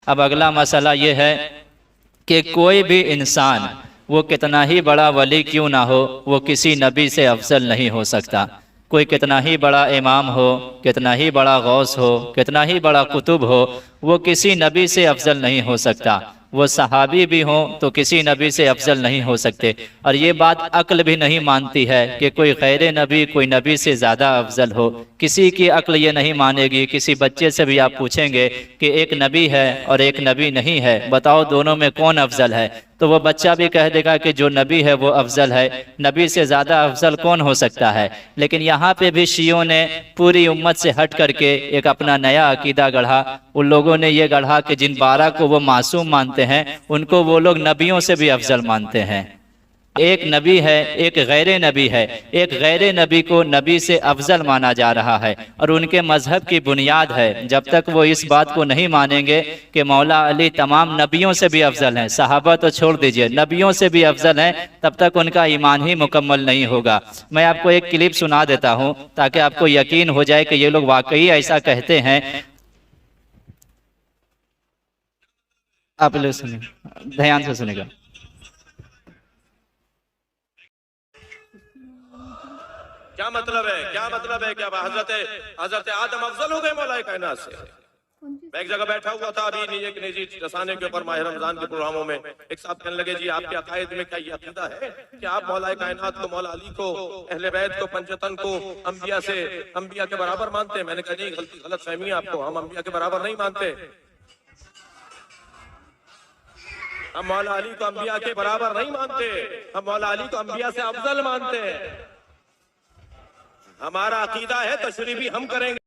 अब अगला मसला ये है कि कोई भी इंसान वो कितना ही बड़ा वली क्यों ना हो, वो किसी नबी से अफजल नहीं हो सकता। कोई कितना ही बड़ा इमाम हो, कितना ही बड़ा गौस हो, कितना ही बड़ा कुतुब हो, वो किसी नबी से अफजल नहीं हो सकता। वो सहाबी भी हों तो किसी नबी से अफजल नहीं हो सकते। और ये बात अक्ल भी नहीं मानती है कि कोई गैर नबी कोई नबी से ज़्यादा अफजल हो। किसी की अक्ल ये नहीं मानेगी। किसी बच्चे से भी आप पूछेंगे कि एक नबी है और एक नबी नहीं है, बताओ दोनों में कौन अफजल है, तो वो बच्चा भी कह देगा कि जो नबी है वो अफजल है, नबी से ज़्यादा अफजल कौन हो सकता है। लेकिन यहाँ पे भी शियों ने पूरी उम्मत से हट करके एक अपना नया अकीदा गढ़ा। उन लोगों ने ये गढ़ा कि जिन 12 को वो मासूम मानते हैं उनको वो लोग नबियों से भी अफजल मानते हैं। एक नबी है, एक गैर नबी है, एक गैर नबी को नबी से अफजल माना जा रहा है। और उनके मजहब की बुनियाद है, जब तक वो इस बात को नहीं मानेंगे कि मौला अली तमाम नबियों से भी अफजल हैं, सहाबा तो छोड़ दीजिए, नबियों से भी अफजल हैं, तब तक उनका ईमान ही मुकम्मल नहीं होगा। मैं आपको एक क्लिप सुना देता हूँ ताकि आपको यकीन हो जाए कि ये लोग वाकई ऐसा कहते हैं। आप लोग सुनिए, ध्यान से सुनिएगा। क्या मतलब है, क्या मतलब है, क्या हजरत आदम अफजल हो गए मौला कायनात से। मैं एक जगह बैठा हुआ था अभी एक निजी रसाने के ऊपर माह रमजान के प्रोग्रामों में, एक साहब कहने लगे जी आपके अकायद में क्या ये अकीदा है कि आप मौला कायनात को, मौला अली को, अहले बैत को, पंचतन को अंबिया के बराबर मानते हैं। मैंने कहा नहीं, गलत फहमी है आपको, हम अंबिया के बराबर नहीं मानते। हम मौला अली को अंबिया के बराबर नहीं मानते, हम मौला अली को अंबिया से अफजल मानते हैं। हमारा अकीदा है, तशरीह भी हम करेंगे।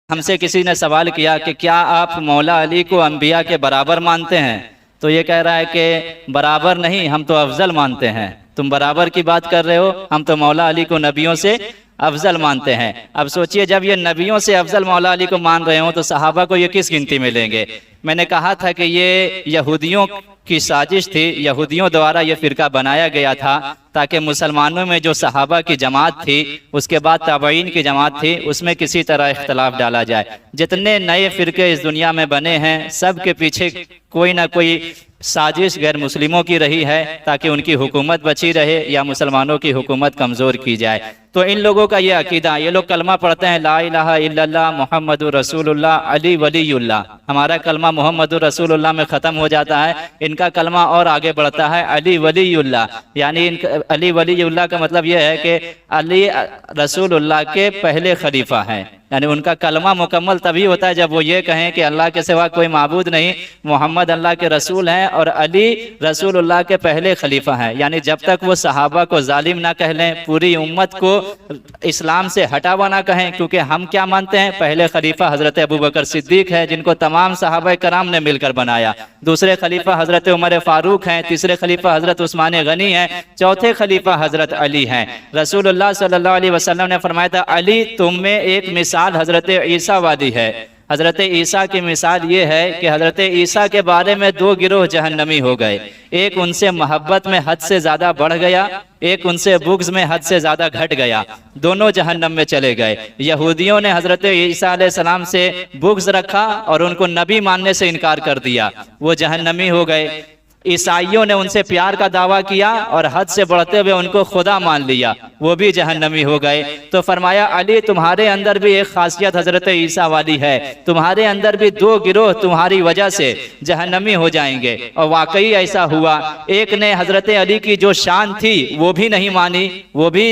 हमसे किसी ने सवाल किया कि क्या आप मौला अली को अंबिया के बराबर मानते हैं, तो ये कह रहा है कि बराबर नहीं, हम तो अफजल मानते हैं। तुम बराबर की बात कर रहे हो, हम तो मौला अली को नबियों से अफजल मानते हैं। अब सोचिए, जब ये नबियों से अफजल मौला अली को मान रहे हो तो सहाबा को ये किस गिनती में लेंगे। मैंने कहा था कि ये यहूदियों की साजिश थी, यहूदियों द्वारा ये फ़िरका बनाया गया था ताकि मुसलमानों में जो सहाबा की जमात थी, उसके बाद ताबईन की जमात थी, उसमें किसी तरह इख्तलाफ डाला जाए। जितने नए फ़िरके इस दुनिया में बने हैं, सब के पीछे कोई ना कोई साजिश गैर मुस्लिमों की रही है ताकि उनकी हुकूमत बची रहे या मुसलमानों की हुकूमत कमज़ोर की जाए। तो इन लोगों का ये अकीदा, ये लोग कलमा पढ़ते हैं ला इलाहा इल्लल्लाह मुहम्मदुर रसूलुल्लाह अली वलीयुल्लाह। हमारा कलमा मुहम्मदुर रसूलुल्लाह में ख़त्म हो जाता है, इनका कलमा और आगे बढ़ता है अली वलीयुल्लाह। यानी अली वलीयुल्लाह का मतलब यह है कि अली रसूलुल्लाह के पहले खलीफा हैं। यानी उनका कलमा मुकम्मल तभी होता है जब वो ये कहें कि अल्लाह के सिवा कोई माबूद नहीं, मोहम्मद अल्लाह के रसूल हैं और अली रसूलुल्लाह के पहले खलीफा हैं। यानी जब तक वो सहाबा को जालिम ना कह लें, पूरी उम्मत को इस्लाम से हटावा ना कहें, क्योंकि हम क्या मानते हैं, पहले खलीफा हज़रत अबू बकर सिद्दीक है जिनको तमाम सहाबा कराम ने मिलकर बनाया, दूसरे खलीफा हज़रत उमर फ़ारूक हैं, तीसरे खलीफा हज़रत उस्मान गनी हैं, चौथे खलीफा हज़रत अली हैं। रसूलुल्लाह सल्लल्लाहु अलैहि वसल्लम ने फरमाया था, अली तुम में एक मिसाल हज़रत ईसा वाली है। हज़रत ईसा की मिसाल ये है कि हज़रत ईसा के बारे में 2 गिरोह जहन्नमी हो गए। एक उनसे मोहब्बत में हद से ज़्यादा बढ़ गया, एक उनसे बुग़्ज़ में हद से ज़्यादा घट गया, दोनों जहन्नम में चले गए। यहूदियों ने हज़रत ईसा अलैहिस्सलाम से बुग़्ज़ रखा और उनको नबी मानने से इनकार कर दिया, वो जहन्नमी हो गए। ईसाइयों ने उनसे प्यार का दावा किया और हद से बढ़ते हुए उनको खुदा मान लिया, वो भी जहन्नमी हो गए। तो फरमाया, अली तुम्हारे अंदर भी एक खासियत हज़रत ईसा वाली है, तुम्हारे अंदर भी 2 गिरोह तुम्हारी वजह से जहन्नमी हो जाएंगे। और वाकई ऐसा हुआ। एक ने हज़रत अली की जो शान थी वो भी नहीं मानी, वो भी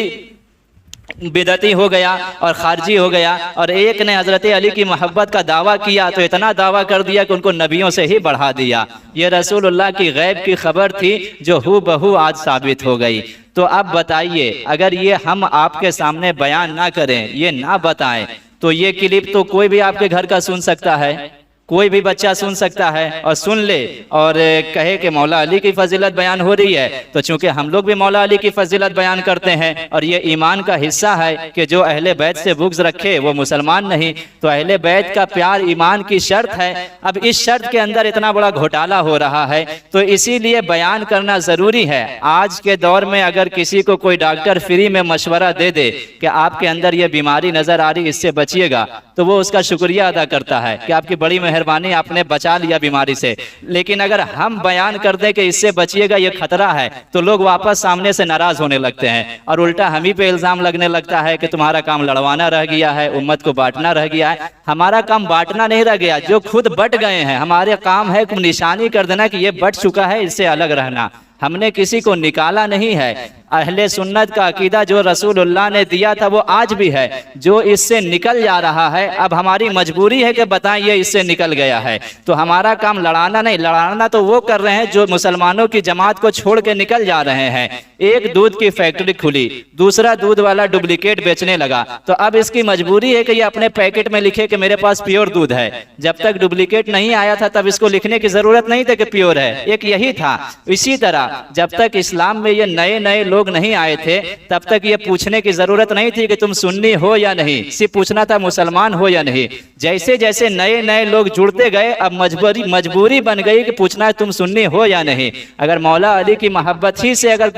बिदती हो गया और खारजी हो गया, और एक ने हज़रत अली की मोहब्बत का दावा किया तो इतना दावा कर दिया कि उनको नबियों से ही बढ़ा दिया। ये रसूलुल्लाह की गैब की खबर थी जो हू बहू आज साबित हो गई। तो अब बताइए, अगर ये हम आपके सामने बयान ना करें, ये ना बताएं, तो ये क्लिप तो कोई भी आपके घर का सुन सकता है, कोई भी बच्चा सुन सकता है और सुन ले और कहे कि मौला अली की फजीलत बयान हो रही है। तो चूंकि हम लोग भी मौला अली की फजीलत बयान करते हैं और ये ईमान का हिस्सा है कि जो अहले बैत से बुग़्ज़ रखे वो मुसलमान नहीं, तो अहले बैत का प्यार ईमान की शर्त है। अब इस शर्त के अंदर इतना बड़ा घोटाला हो रहा है, तो इसीलिए बयान करना ज़रूरी है। आज के दौर में अगर किसी को कोई डॉक्टर फ्री में मशवरा दे दे कि आपके अंदर ये बीमारी नज़र आ रही, इससे बचिएगा, तो वो उसका शुक्रिया अदा करता है कि आपकी बड़ी मेहरबानी आपने बचा लिया बीमारी से। लेकिन अगर हम बयान कर दें कि इससे बचिएगा, ये खतरा है, तो लोग वापस सामने से नाराज होने लगते हैं और उल्टा हम ही पे इल्जाम लगने लगता है कि तुम्हारा काम लड़वाना रह गया है, उम्मत को बांटना रह गया है। हमारा काम बांटना नहीं रह गया, जो खुद बट गए हैं हमारे काम है निशानी कर देना कि ये बट चुका है, इससे अलग रहना। हमने किसी को निकाला नहीं है। अहले सुन्नत का अकीदा जो रसूलुल्लाह ने दिया था वो आज भी है। जो इससे निकल जा रहा है, अब हमारी मजबूरी है कि बताएं ये इससे निकल गया है, तो हमारा काम लड़ाना नहीं। लड़ाना तो वो कर रहे हैं जो मुसलमानों की जमात को छोड़ के निकल जा रहे हैं। एक दूध की फैक्ट्री खुली, दूसरा दूध वाला डुप्लीकेट बेचने लगा, तो अब इसकी मजबूरी है कि ये अपने पैकेट में लिखे कि मेरे पास प्योर दूध है। जब तक डुप्लीकेट नहीं आया था तब इसको लिखने की जरूरत नहीं थी कि प्योर है, एक यही था। इसी तरह जब तक इस्लाम में ये नए नए लोग नहीं आए थे तब तक ये पूछने की जरूरत नहीं थी कि तुम सुन्नी हो या नहीं, सिर्फ पूछना था मुसलमान हो या नहीं। जैसे जैसे नए नए लोग जुड़ते गए अब मजबूरी बन गई कि पूछना है तुम सुन्नी हो या नहीं। अगर मौला अली की मोहब्बत ही से अगर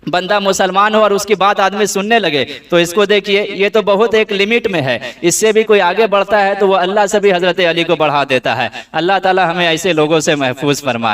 बंदा मुसलमान हो और उसकी बात आदमी सुनने लगे तो इसको देखिए, ये तो बहुत एक लिमिट में है। इससे भी कोई आगे बढ़ता है तो वो अल्लाह से भी हजरत अली को बढ़ा देता है। अल्लाह ताला हमें ऐसे लोगों से महफूज फरमाए।